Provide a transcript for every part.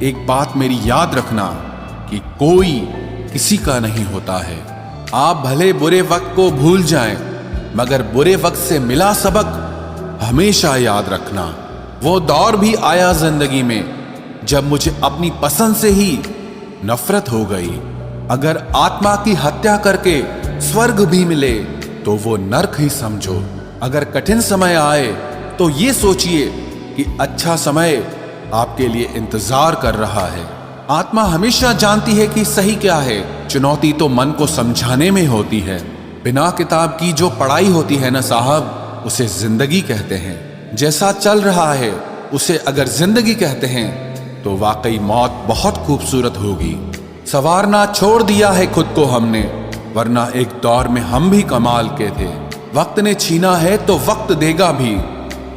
एक बात मेरी याद रखना कि कोई किसी का नहीं होता है। आप भले बुरे वक्त को भूल जाएं, मगर बुरे वक्त से मिला सबक हमेशा याद रखना। वो दौर भी आया जिंदगी में जब मुझे अपनी पसंद से ही नफरत हो गई। अगर आत्मा की हत्या करके स्वर्ग भी मिले तो वो नर्क ही समझो। अगर कठिन समय आए तो ये सोचिए कि अच्छा समय आपके लिए इंतजार कर रहा है। आत्मा हमेशा जानती है कि सही क्या है। चुनौती तो मन को समझाने में होती है। बिना किताब की जो पढ़ाई होती है ना साहब, उसे जिंदगी कहते हैं। जैसा चल रहा है उसे अगर जिंदगी कहते हैं तो वाकई मौत बहुत खूबसूरत होगी। संवारना छोड़ दिया है खुद को हमने, वरना एक दौर में हम भी कमाल के थे। वक्त ने छीना है तो वक्त देगा भी,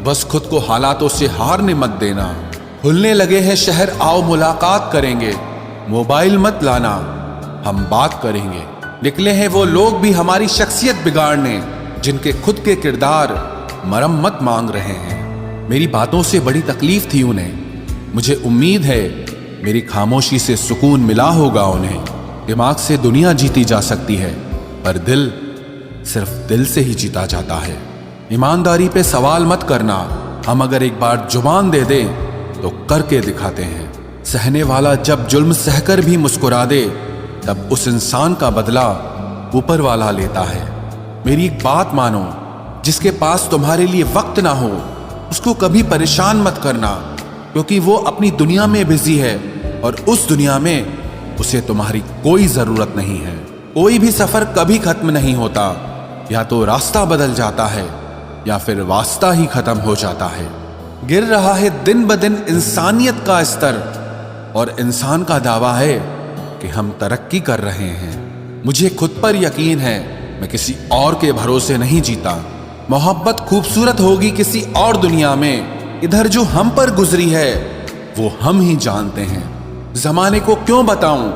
बस खुद को हालातों से हारने मत देना। खुलने लगे हैं शहर, आओ मुलाकात करेंगे। मोबाइल मत लाना, हम बात करेंगे। निकले हैं वो लोग भी हमारी शख्सियत बिगाड़ने, जिनके खुद के किरदार मरम्मत मांग रहे हैं। मेरी बातों से बड़ी तकलीफ थी उन्हें। मुझे उम्मीद है मेरी खामोशी से सुकून मिला होगा उन्हें। दिमाग से दुनिया जीती जा सकती है, पर दिल सिर्फ दिल से ही जीता जाता है। ईमानदारी पे सवाल मत करना, हम अगर एक बार जुबान दे दें तो करके दिखाते हैं। सहने वाला जब जुल्म सहकर भी मुस्कुरा दे, तब उस इंसान का बदला ऊपर वाला लेता है। मेरी एक बात मानो, जिसके पास तुम्हारे लिए वक्त ना हो उसको कभी परेशान मत करना, क्योंकि वो अपनी दुनिया में बिजी है और उस दुनिया में उसे तुम्हारी कोई जरूरत नहीं है। कोई भी सफर कभी खत्म नहीं होता, या तो रास्ता बदल जाता है या फिर वास्ता ही खत्म हो जाता है। गिर रहा है दिन ब दिन इंसानियत का स्तर, और इंसान का दावा है कि हम तरक्की कर रहे हैं। मुझे खुद पर यकीन है, मैं किसी और के भरोसे नहीं जीता। मोहब्बत खूबसूरत होगी किसी और दुनिया में, इधर जो हम पर गुजरी है वो हम ही जानते हैं। जमाने को क्यों बताऊं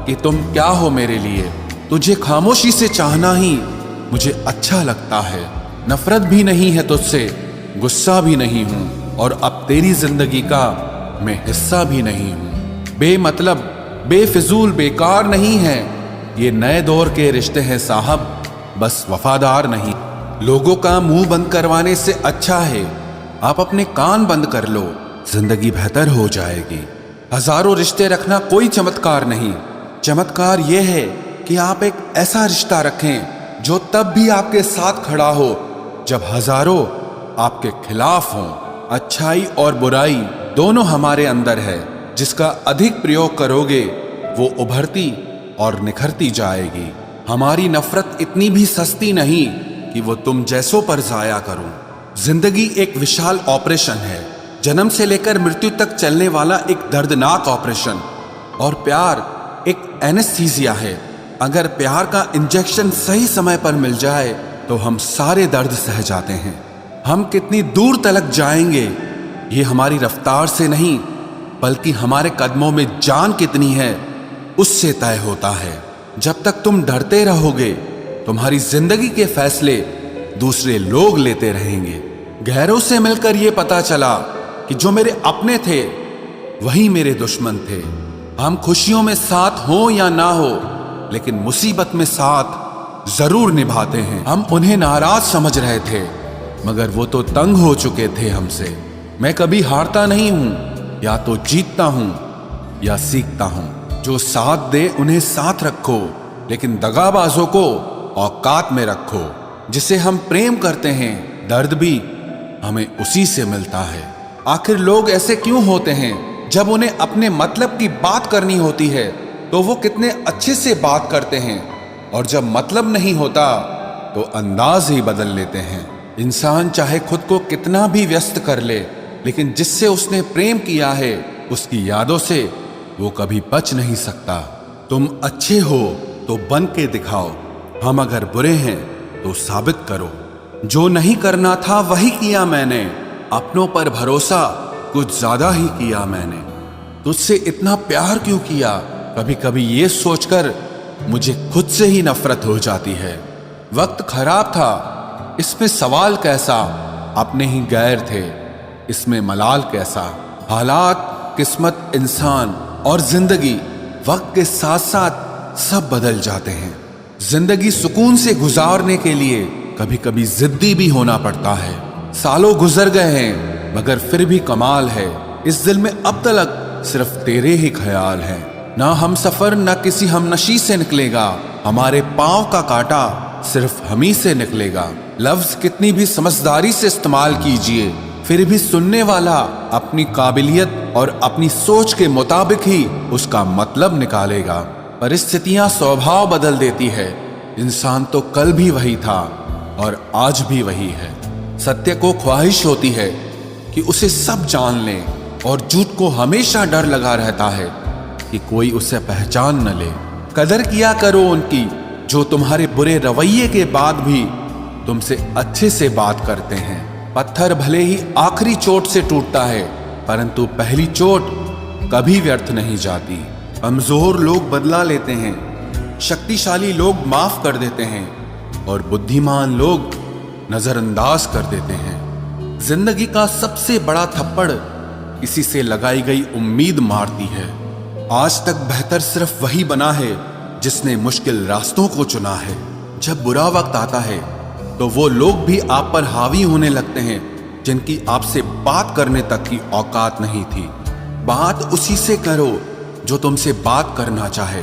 कि तुम क्या हो मेरे लिए। तुझे खामोशी से चाहना ही मुझे अच्छा लगता है। नफरत भी नहीं है तुझसे, गुस्सा भी नहीं हूं, और अब तेरी जिंदगी का मैं हिस्सा भी नहीं हूं। बेमतलब, बेफिजूल, बेकार नहीं है ये नए दौर के रिश्ते हैं साहब, बस वफादार नहीं। लोगों का मुंह बंद करवाने से अच्छा है आप अपने कान बंद कर लो, जिंदगी बेहतर हो जाएगी। हजारों रिश्ते रखना कोई चमत्कार नहीं। चमत्कार यह है कि आप एक ऐसा रिश्ता रखें जो तब भी आपके साथ खड़ा हो जब हजारों आपके खिलाफ हों। अच्छाई और बुराई दोनों हमारे अंदर है, जिसका अधिक प्रयोग करोगे वो उभरती और निखरती जाएगी। हमारी नफरत इतनी भी सस्ती नहीं कि वो तुम जैसों पर जाया करूं। जिंदगी एक विशाल ऑपरेशन है, जन्म से लेकर मृत्यु तक चलने वाला एक दर्दनाक ऑपरेशन। और प्यार एक एनेस्थीसिया है। अगर प्यार का इंजेक्शन सही समय पर मिल जाए तो हम सारे दर्द सह जाते हैं। हम कितनी दूर तलक जाएंगे ये हमारी रफ्तार से नहीं, बल्कि हमारे कदमों में जान कितनी है उससे तय होता है। जब तक तुम डरते रहोगे तुम्हारी जिंदगी के फैसले दूसरे लोग लेते रहेंगे। गैरों से मिलकर ये पता चला कि जो मेरे अपने थे वही मेरे दुश्मन थे। हम खुशियों में साथ हो या ना हो, लेकिन मुसीबत में साथ जरूर निभाते हैं। हम उन्हें नाराज समझ रहे थे, मगर वो तो तंग हो चुके थे हमसे। मैं कभी हारता नहीं हूं, या तो जीतता हूं या सीखता हूं। जो साथ दे उन्हें साथ रखो, लेकिन दगाबाजों को औकात में रखो। जिसे हम प्रेम करते हैं दर्द भी हमें उसी से मिलता है। आखिर लोग ऐसे क्यों होते हैं? जब उन्हें अपने मतलब की बात करनी होती है तो वो कितने अच्छे से बात करते हैं, और जब मतलब नहीं होता तो अंदाज ही बदल लेते हैं। इंसान चाहे खुद को कितना भी व्यस्त कर ले, लेकिन जिससे उसने प्रेम किया है उसकी यादों से वो कभी बच नहीं सकता। तुम अच्छे हो तो बन के दिखाओ, हम अगर बुरे हैं तो साबित करो। जो नहीं करना था वही किया मैंने, अपनों पर भरोसा कुछ ज्यादा ही किया मैंने। तुझसे इतना प्यार क्यों किया? कभी कभी ये सोचकर मुझे खुद से ही नफरत हो जाती है। वक्त खराब था, इसमें सवाल कैसा? अपने ही गैर थे, इसमें मलाल कैसा? हालात किस्मत, इंसान और जिंदगी वक्त के साथ साथ सब बदल जाते हैं। जिंदगी सुकून से गुजारने के लिए कभी कभी जिद्दी भी होना पड़ता है। सालों गुजर गए हैं मगर फिर भी कमाल है, इस दिल में अब तक सिर्फ तेरे ही ख्याल है। ना हम सफर ना किसी हमनशी से निकलेगा, हमारे पांव का कांटा सिर्फ हम ही से निकलेगा। लफ्ज कितनी भी समझदारी से इस्तेमाल कीजिए, फिर भी सुनने वाला अपनी काबिलियत और अपनी सोच के मुताबिक ही उसका मतलब निकालेगा। परिस्थितियां स्वभाव बदल देती है, इंसान तो कल भी वही था और आज भी वही है। सत्य को ख्वाहिश होती है कि उसे सब जान लें और झूठ को हमेशा डर लगा रहता है कि कोई उसे पहचान न ले। कदर किया करो उनकी जो तुम्हारे बुरे रवैये के बाद भी तुमसे अच्छे से बात करते हैं। पत्थर भले ही आखिरी चोट से टूटता है, परंतु पहली चोट कभी व्यर्थ नहीं जाती। कमजोर लोग बदला लेते हैं, शक्तिशाली लोग माफ कर देते हैं और बुद्धिमान लोग नजरअंदाज कर देते हैं। जिंदगी का सबसे बड़ा थप्पड़ किसी से लगाई गई उम्मीद मारती है। आज तक बेहतर सिर्फ वही बना है जिसने मुश्किल रास्तों को चुना है। जब बुरा वक्त आता है तो वो लोग भी आप पर हावी होने लगते हैं जिनकी आपसे बात करने तक की औकात नहीं थी। बात उसी से करो जो तुमसे बात करना चाहे।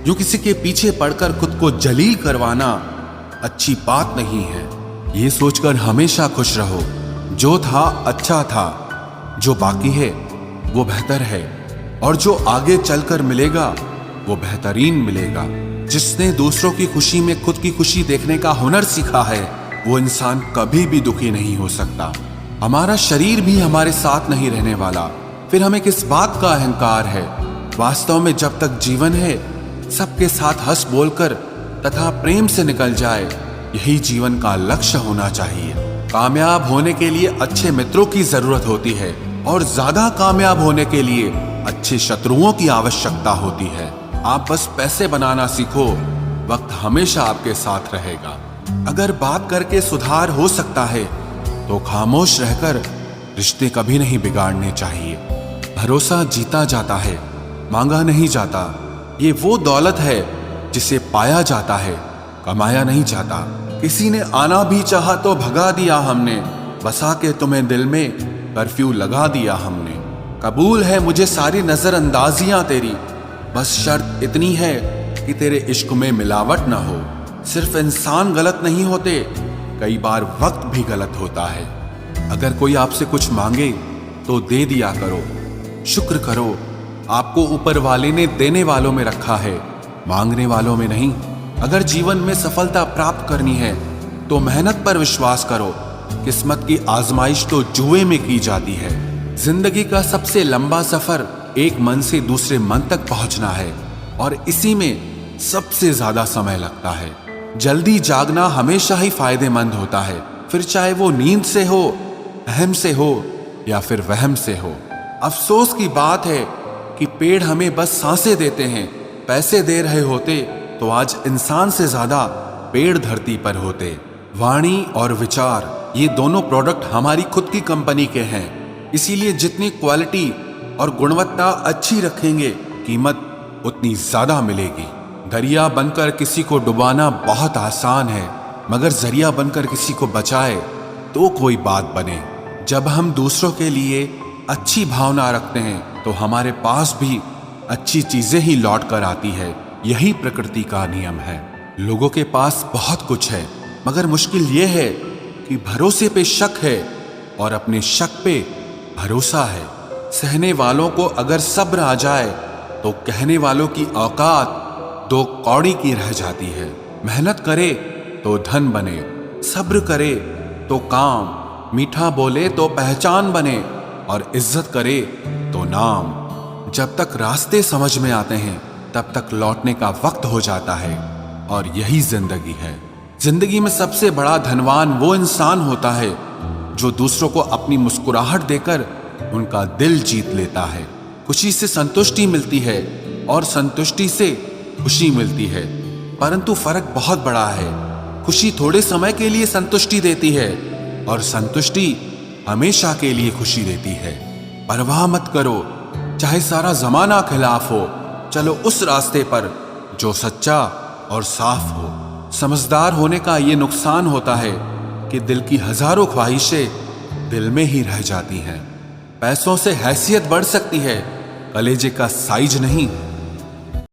जो किसी के पीछे पड़कर खुद को जलील करवाना अच्छी बात नहीं है। ये सोचकर हमेशा खुश रहो, जो था अच्छा था, जो बाकी है वो बेहतर है और जो आगे चलकर मिलेगा वो बेहतरीन मिलेगा। जिसने दूसरों की खुशी में खुद की खुशी देखने का हुनर सीखा है वो इंसान कभी भी दुखी नहीं हो सकता। हमारा शरीर भी हमारे साथ नहीं रहने वाला, फिर हमें किस बात का अहंकार है। वास्तव में जब तक जीवन है सबके साथ हंस बोलकर तथा प्रेम से निकल जाए, यही जीवन का लक्ष्य होना चाहिए। कामयाब होने के लिए अच्छे मित्रों की जरूरत होती है और ज्यादा कामयाब होने के लिए अच्छे शत्रुओं की आवश्यकता होती है। आप बस पैसे बनाना सीखो, वक्त हमेशा आपके साथ रहेगा। अगर बात करके सुधार हो सकता है तो खामोश रहकर रिश्ते कभी नहीं बिगाड़ने चाहिए। भरोसा जीता जाता है, मांगा नहीं जाता। ये वो दौलत है जिसे पाया जाता है, कमाया नहीं जाता। किसी ने आना भी चाहा तो भगा दिया हमने, बसा के तुम्हें दिल में कर्फ्यू लगा दिया हमने। कबूल है मुझे सारी नजरअंदाजियां तेरी, बस शर्त इतनी है कि तेरे इश्क में मिलावट ना हो। सिर्फ इंसान गलत नहीं होते, कई बार वक्त भी गलत होता है। अगर कोई आपसे कुछ मांगे तो दे दिया करो, शुक्र करो आपको ऊपर वाले ने देने वालों में रखा है, मांगने वालों में नहीं। अगर जीवन में सफलता प्राप्त करनी है तो मेहनत पर विश्वास करो। किस्मत की आजमाइश तो जुए में की जाती है। जिंदगी का सबसे लंबा सफर एक मन से दूसरे मन तक पहुंचना है और इसी में सबसे ज्यादा समय लगता है। जल्दी जागना हमेशा ही फायदेमंद होता है, फिर चाहे वो नींद से हो, अहम से हो या फिर वहम से हो। अफसोस की बात है कि पेड़ हमें बस सांसें देते हैं। पैसे दे रहे होते तो आज इंसान से ज्यादा पेड़ धरती पर होते। वाणी और विचार ये दोनों प्रोडक्ट हमारी खुद की कंपनी के हैं, इसीलिए जितनी क्वालिटी और गुणवत्ता अच्छी रखेंगे कीमत उतनी ज्यादा मिलेगी। दरिया बनकर किसी को डुबाना बहुत आसान है, मगर जरिया बनकर किसी को बचाए तो कोई बात बने। जब हम दूसरों के लिए अच्छी भावना रखते हैं तो हमारे पास भी अच्छी चीजें ही लौट कर आती है। यही प्रकृति का नियम है। लोगों के पास बहुत कुछ है, मगर मुश्किल यह है कि भरोसे पे शक है और अपने शक पे भरोसा है। सहने वालों को अगर सब्र आ जाए तो कहने वालों की औकात दो कौड़ी की रह जाती है। मेहनत करे तो धन बने, सब्र करे तो काम, मीठा बोले तो पहचान बने और इज्जत करे तो नाम। जब तक रास्ते समझ में आते हैं तब तक लौटने का वक्त हो जाता है और यही जिंदगी है। जिंदगी में सबसे बड़ा धनवान वो इंसान होता है जो दूसरों को अपनी मुस्कुराहट देकर उनका दिल जीत लेता है। खुशी से संतुष्टि मिलती है और संतुष्टि से खुशी मिलती है, परंतु फर्क बहुत बड़ा है। खुशी थोड़े समय के लिए संतुष्टि देती है और संतुष्टि हमेशा के लिए खुशी देती है। परवाह मत करो, चाहे सारा जमाना खिलाफ हो, चलो उस रास्ते पर जो सच्चा और साफ हो। समझदार होने का ये नुकसान होता है कि दिल की हजारों ख्वाहिशें दिल में ही रह जाती हैं। पैसों से हैसियत बढ़ सकती है, कलेजे का साइज नहीं।